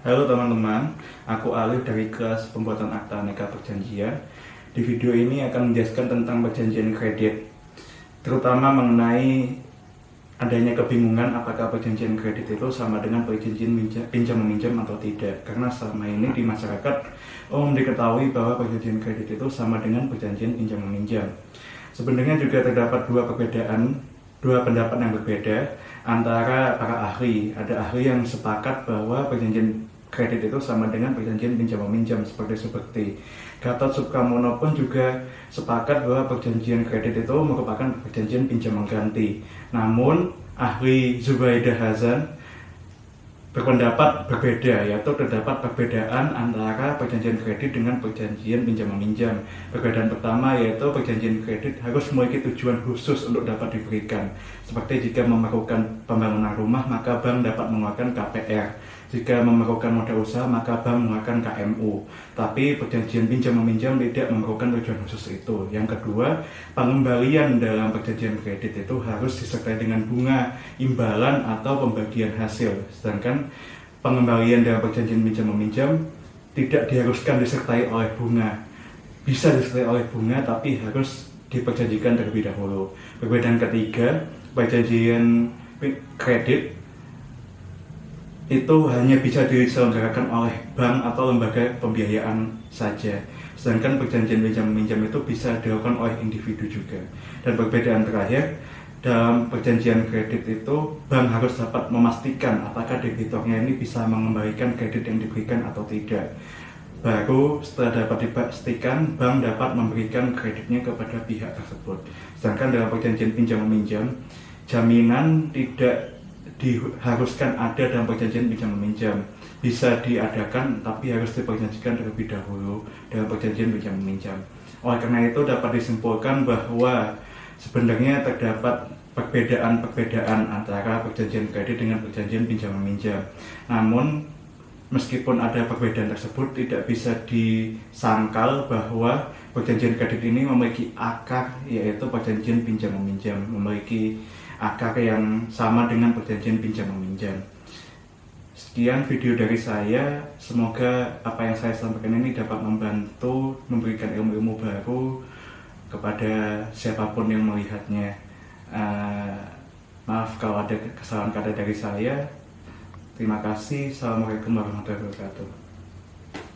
Halo teman-teman, aku Alif dari kelas pembuatan akta aneka perjanjian. Di video ini akan menjelaskan tentang perjanjian kredit, terutama mengenai adanya kebingungan apakah perjanjian kredit itu sama dengan perjanjian pinjam meminjam atau tidak. Karena selama ini di masyarakat umum diketahui bahwa perjanjian kredit itu sama dengan perjanjian pinjam meminjam. Sebenarnya juga terdapat dua pendapat yang berbeda antara para ahli. Ada ahli yang sepakat bahwa perjanjian kredit itu sama dengan perjanjian pinjam meminjam seperti Gatot Supramono pun juga sepakat bahwa perjanjian kredit itu merupakan perjanjian pinjam mengganti. Namun ahli Zubaidah Hasan berpendapat berbeda, yaitu terdapat perbedaan antara perjanjian kredit dengan perjanjian pinjam meminjam. Perbedaan pertama yaitu perjanjian kredit harus memiliki tujuan khusus untuk dapat diberikan. Seperti jika memerlukan pembangunan rumah, maka bank dapat mengeluarkan KPR. Jika memerlukan modal usaha, maka bank mengeluarkan KMU. Tapi perjanjian pinjam meminjam tidak memerlukan tujuan khusus itu. Yang kedua, pengembalian dalam perjanjian kredit itu harus disertai dengan bunga, imbalan atau pembagian hasil. Sedangkan pengembalian dalam perjanjian pinjam meminjam tidak diharuskan disertai oleh bunga. Bisa disertai oleh bunga tapi harus diperjanjikan terlebih dahulu. Perbedaan ketiga, perjanjian kredit itu hanya bisa diselenggarakan oleh bank atau lembaga pembiayaan saja. Sedangkan perjanjian pinjam meminjam itu bisa dilakukan oleh individu juga. Dan perbedaan terakhir, dalam perjanjian kredit itu bank harus dapat memastikan apakah debitornya ini bisa mengembalikan kredit yang diberikan atau tidak. Baru setelah dapat dipastikan, bank dapat memberikan kreditnya kepada pihak tersebut. Sedangkan dalam perjanjian pinjam meminjam, jaminan tidak diharuskan ada dalam perjanjian pinjam meminjam. Bisa diadakan tapi harus diperjanjikan terlebih dahulu dalam perjanjian pinjam meminjam. Oleh karena itu dapat disimpulkan bahwa sebenarnya terdapat perbedaan antara perjanjian kredit dengan perjanjian pinjam meminjam. Namun meskipun ada perbedaan tersebut, tidak bisa disangkal bahwa perjanjian kredit ini memiliki akar, yaitu perjanjian pinjam meminjam, memiliki akar yang sama dengan perjanjian pinjam meminjam. Sekian video dari saya, semoga apa yang saya sampaikan ini dapat membantu memberikan ilmu-ilmu baru kepada siapapun yang melihatnya. Maaf kalau ada kesalahan kata dari saya. Terima kasih. Assalamualaikum warahmatullahi wabarakatuh.